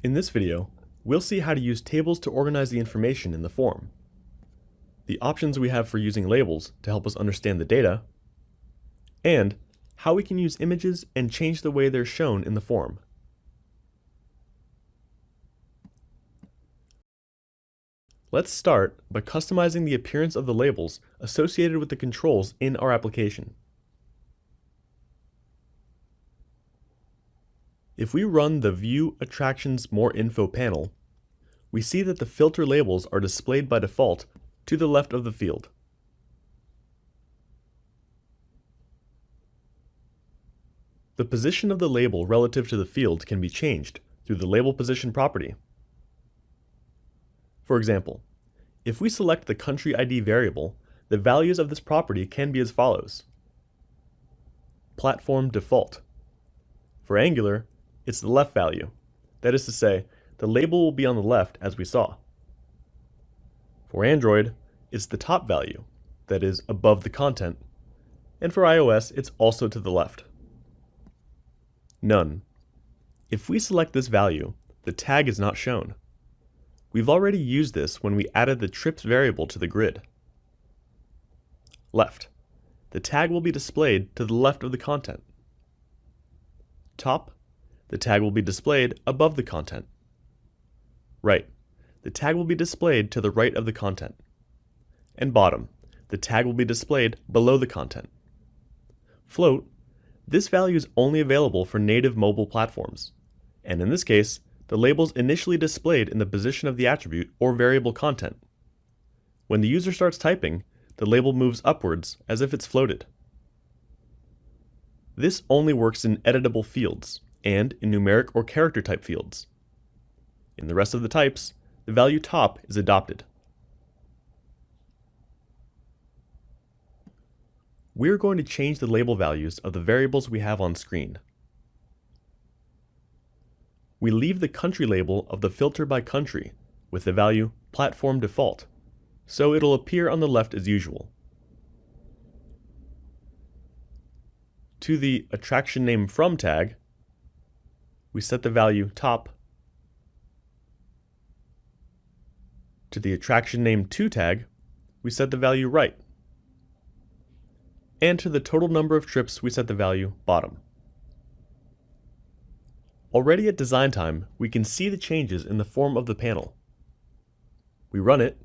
In this video, we'll see how to use tables to organize the information in the form, the options we have for using labels to help us understand the data, and how we can use images and change the way they're shown in the form. Let's start by customizing the appearance of the labels associated with the controls in our application. If we run the View Attractions More Info panel, we see that the filter labels are displayed by default to the left of the field. The position of the label relative to the field can be changed through the Label Position property. For example, if we select the country ID variable, the values of this property can be as follows. Platform default. For Angular, it's the left value. That is to say, the label will be on the left as we saw. For Android, it's the top value, that is above the content. And for iOS, it's also to the left. None. If we select this value, the tag is not shown. We've already used this when we added the trips variable to the grid. Left. The tag will be displayed to the left of the content. Top. The tag will be displayed above the content. Right. The tag will be displayed to the right of the content. And bottom. The tag will be displayed below the content. Float. This value is only available for native mobile platforms, and in this case, the label is initially displayed in the position of the attribute or variable content. When the user starts typing, the label moves upwards as if it's floated. This only works in editable fields and in numeric or character type fields. In the rest of the types, the value top is adopted. We're going to change the label values of the variables we have on screen. We leave the country label of the filter by country with the value platform default, so it'll appear on the left as usual. To the attraction name from tag, we set the value top. To the attraction name to tag, we set the value right. And to the total number of trips, we set the value bottom. Already at design time, we can see the changes in the form of the panel. We run it,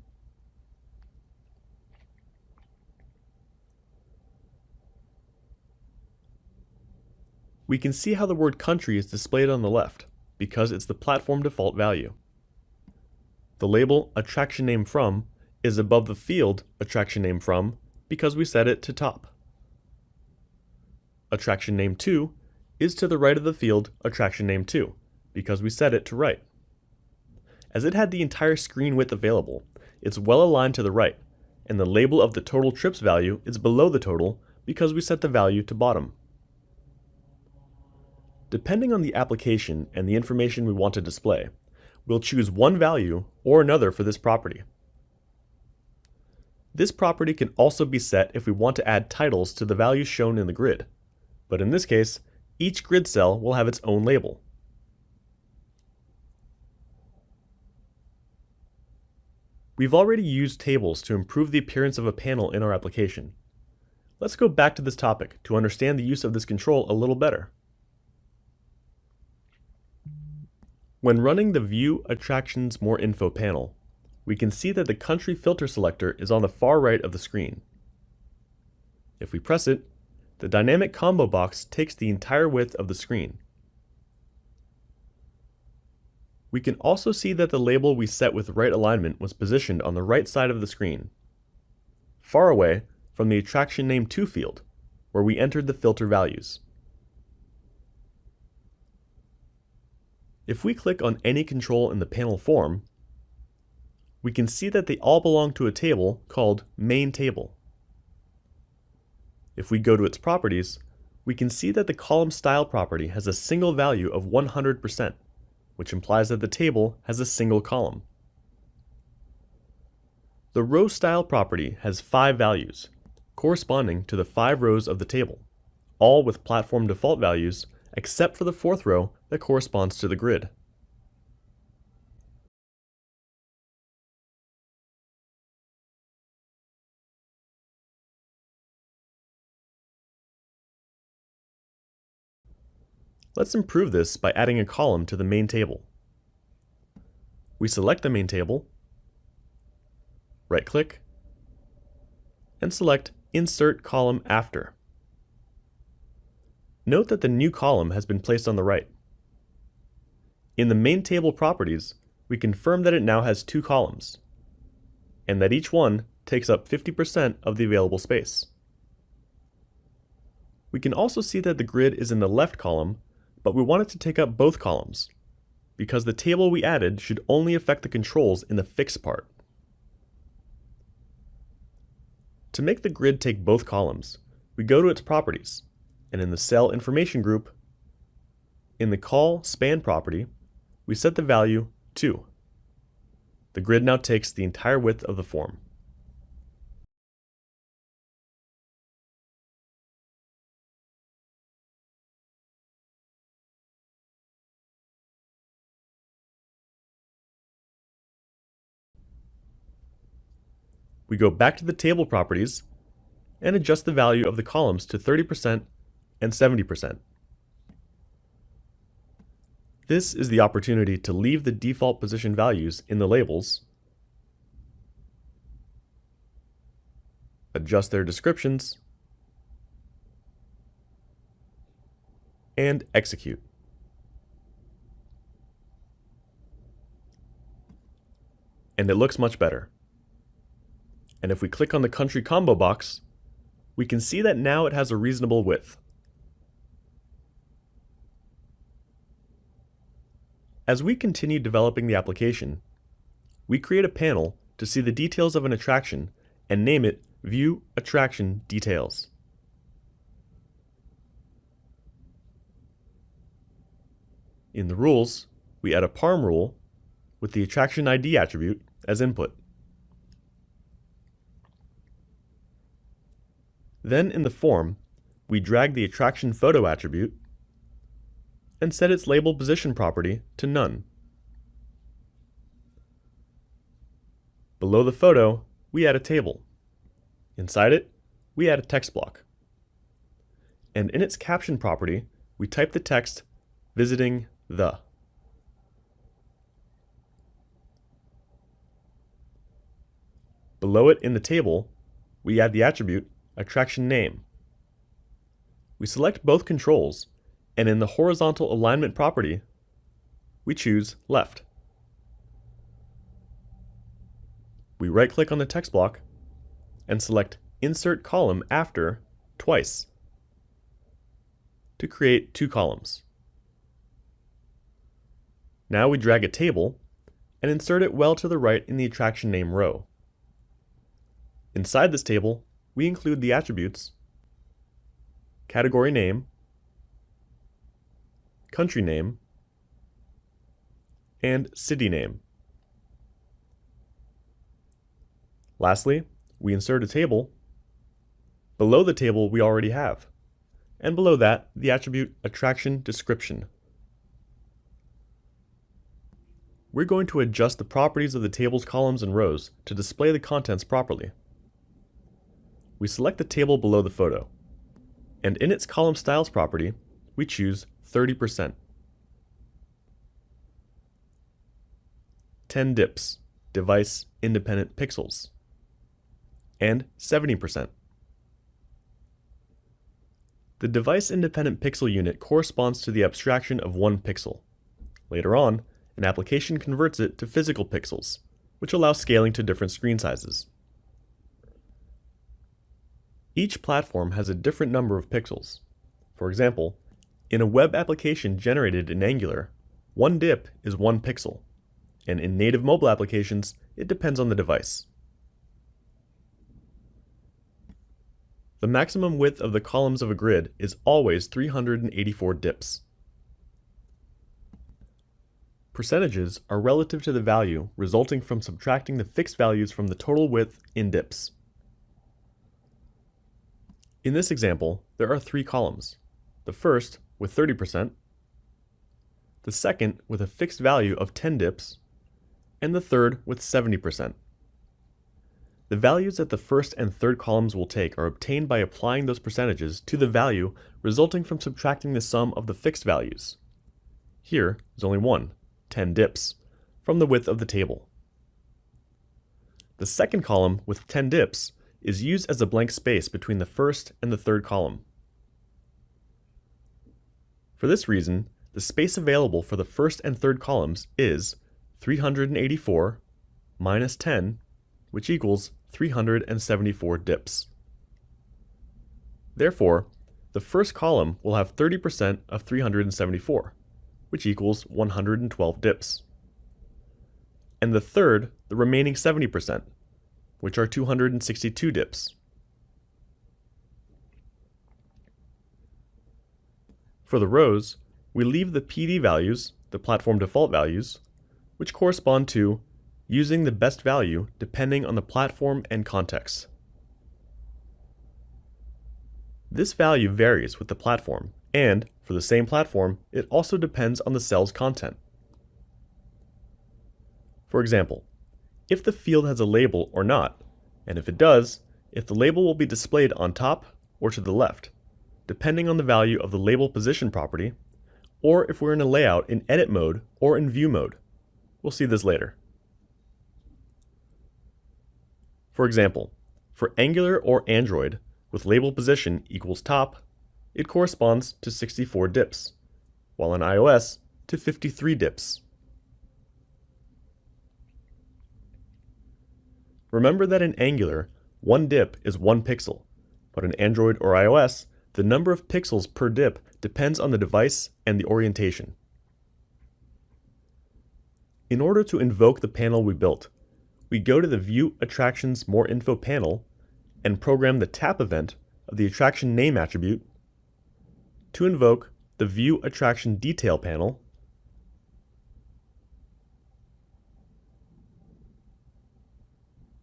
we can see how the word country is displayed on the left, because it's the platform default value. The label attraction name from is above the field attraction name from because we set it to top. Attraction name to is to the right of the field attraction name to, because we set it to right. As it had the entire screen width available, it's well aligned to the right, and the label of the total trips value is below the total because we set the value to bottom. Depending on the application and the information we want to display, we'll choose one value or another for this property. This property can also be set if we want to add titles to the values shown in the grid, but in this case, each grid cell will have its own label. We've already used tables to improve the appearance of a panel in our application. Let's go back to this topic to understand the use of this control a little better. When running the View Attractions More Info panel, we can see that the country filter selector is on the far right of the screen. If we press it, the dynamic combo box takes the entire width of the screen. We can also see that the label we set with right alignment was positioned on the right side of the screen, far away from the attraction name to field, where we entered the filter values. If we click on any control in the panel form, we can see that they all belong to a table called Main Table. If we go to its properties, we can see that the column style property has a single value of 100%, which implies that the table has a single column. The row style property has 5 values, corresponding to the 5 rows of the table, all with platform default values except for the 4th row that corresponds to the grid. Let's improve this by adding a column to the main table. We select the main table, right-click, and select Insert Column After. Note that the new column has been placed on the right. In the main table properties, we confirm that it now has two columns, and that each one takes up 50% of the available space. We can also see that the grid is in the left column, but we want it to take up both columns, because the table we added should only affect the controls in the fixed part. To make the grid take both columns, we go to its properties, and in the cell information group, in the call span property, we set the value 2. The grid now takes the entire width of the form. We go back to the table properties and adjust the value of the columns to 30% and 70%. This is the opportunity to leave the default position values in the labels, adjust their descriptions, and execute. And it looks much better. And if we click on the country combo box, we can see that now it has a reasonable width. As we continue developing the application, we create a panel to see the details of an attraction and name it View Attraction Details. In the rules, we add a parm rule with the attraction ID attribute as input. Then in the form, we drag the attraction photo attribute and set its label position property to none. Below the photo, we add a table. Inside it, we add a text block. And in its caption property, we type the text visiting the. Below it in the table, we add the attribute attraction name. We select both controls, and in the horizontal alignment property, we choose left. We right-click on the text block and select Insert Column After twice to create two columns. Now we drag a table and insert it well to the right in the attraction name row. Inside this table, we include the attributes category name, country name, and city name. Lastly, we insert a table below the table we already have, and below that, the attribute attraction description. We're going to adjust the properties of the table's columns and rows to display the contents properly. We select the table below the photo, and in its column styles property, we choose 30%. 10 dips, device independent pixels, and 70%. The device independent pixel unit corresponds to the abstraction of 1 pixel. Later on, an application converts it to physical pixels, which allows scaling to different screen sizes. Each platform has a different number of pixels. For example, in a web application generated in Angular, 1 dip is 1 pixel, and in native mobile applications, it depends on the device. The maximum width of the columns of a grid is always 384 dips. Percentages are relative to the value resulting from subtracting the fixed values from the total width in dips. In this example, there are 3 columns. The first with 30%, the second with a fixed value of 10 dips, and the third with 70%. The values that the first and third columns will take are obtained by applying those percentages to the value resulting from subtracting the sum of the fixed values. Here is only one, 10 dips, from the width of the table. The second column with 10 dips is used as a blank space between the first and the third column. For this reason, the space available for the first and third columns is 384 minus 10, which equals 374 dips. Therefore, the first column will have 30% of 374, which equals 112 dips. And the third, the remaining 70%, which are 262 dips. For the rows, we leave the PD values, the platform default values, which correspond to using the best value depending on the platform and context. This value varies with the platform, and for the same platform, it also depends on the cell's content. For example, if the field has a label or not, and if it does, if the label will be displayed on top or to the left, depending on the value of the label position property, or if we're in a layout in edit mode or in view mode. We'll see this later. For example, for Angular or Android with label position equals top, it corresponds to 64 dips, while on iOS to 53 dips. Remember that in Angular, one dip is one pixel, but in Android or iOS, the number of pixels per dip depends on the device and the orientation. In order to invoke the panel we built, we go to the View Attractions More Info panel and program the tap event of the attraction name attribute to invoke the View Attraction Detail panel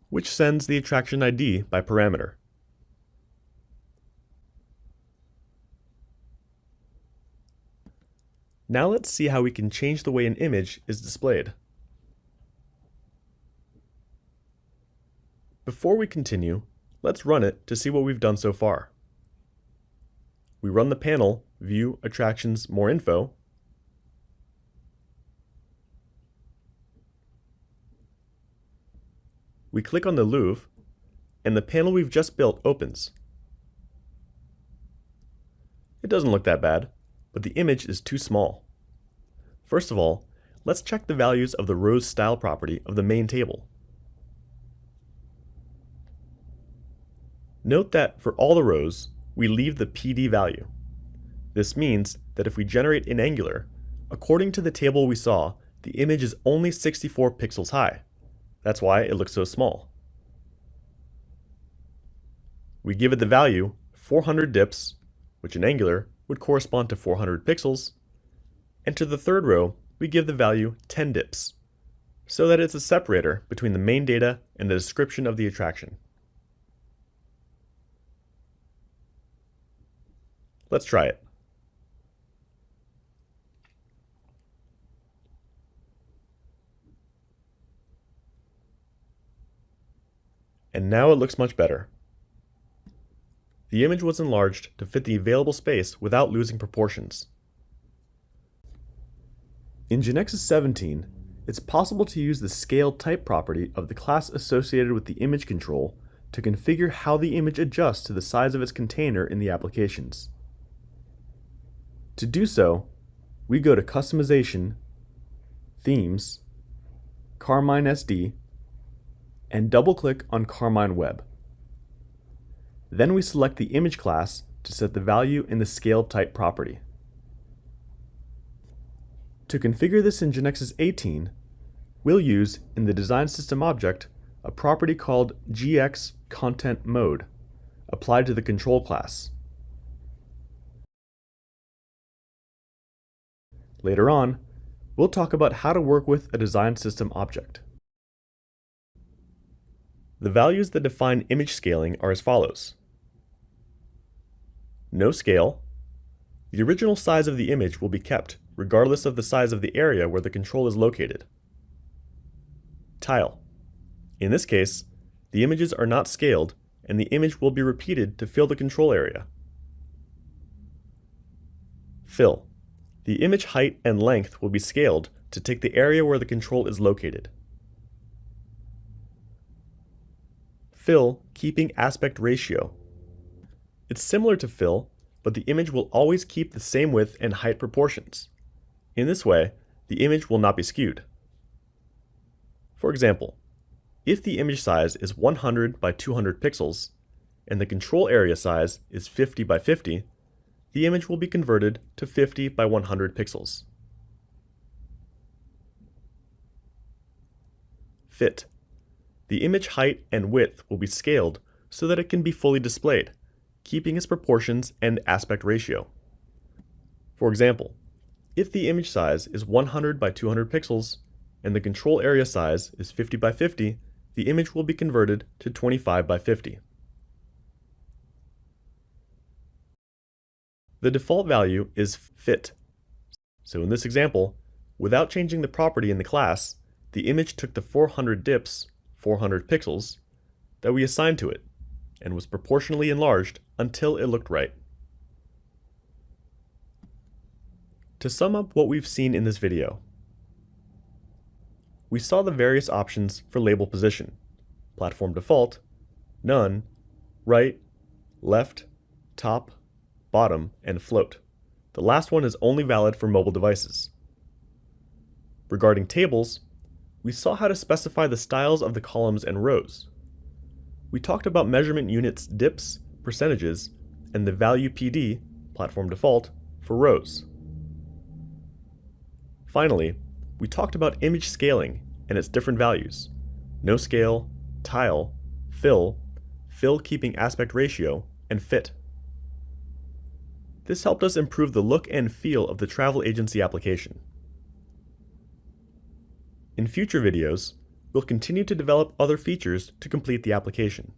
which sends the attraction ID by parameter. Now let's see how we can change the way an image is displayed. Before we continue, let's run it to see what we've done so far. We run the panel View Attractions More Info, we click on the Louvre, and the panel we've just built opens. It doesn't look that bad, but the image is too small. First of all, let's check the values of the rows style property of the main table. Note that for all the rows, we leave the PD value. This means that if we generate in Angular, according to the table we saw, the image is only 64 pixels high. That's why it looks so small. We give it the value 400 dips, which in Angular would correspond to 400 pixels, and to the third row, we give the value 10 dips, so that it's a separator between the main data and the description of the attraction. Let's try it. And now it looks much better. The image was enlarged to fit the available space without losing proportions. In GeneXus 17, it's possible to use the scale type property of the class associated with the image control to configure how the image adjusts to the size of its container in the applications. To do so, we go to Customization, Themes, Carmine SD, and double-click on Carmine Web. Then we select the image class to set the value in the scale type property. To configure this in GeneXus 18, we'll use in the design system object a property called GX Content Mode applied to the control class. Later on, we'll talk about how to work with a design system object. The values that define image scaling are as follows. No scale. The original size of the image will be kept, regardless of the size of the area where the control is located. Tile. In this case, the images are not scaled, and the image will be repeated to fill the control area. Fill. The image height and length will be scaled to take the area where the control is located. Fill, keeping aspect ratio. It's similar to fill, but the image will always keep the same width and height proportions. In this way, the image will not be skewed. For example, if the image size is 100 by 200 pixels, and the control area size is 50 by 50, the image will be converted to 50 by 100 pixels. Fit. The image height and width will be scaled so that it can be fully displayed, keeping its proportions and aspect ratio. For example, if the image size is 100 by 200 pixels and the control area size is 50 by 50, the image will be converted to 25 by 50. The default value is fit. So in this example, without changing the property in the class, the image took the 400 dips, 400 pixels, that we assigned to it, and was proportionally enlarged until it looked right. To sum up what we've seen in this video, we saw the various options for label position: platform default, none, right, left, top, bottom, and float. The last one is only valid for mobile devices. Regarding tables, we saw how to specify the styles of the columns and rows. We talked about measurement units dips, percentages, and the value PD, platform default, for rows. Finally, we talked about image scaling and its different values: no scale, tile, fill keeping aspect ratio, and fit. This helped us improve the look and feel of the travel agency application. In future videos, we'll continue to develop other features to complete the application.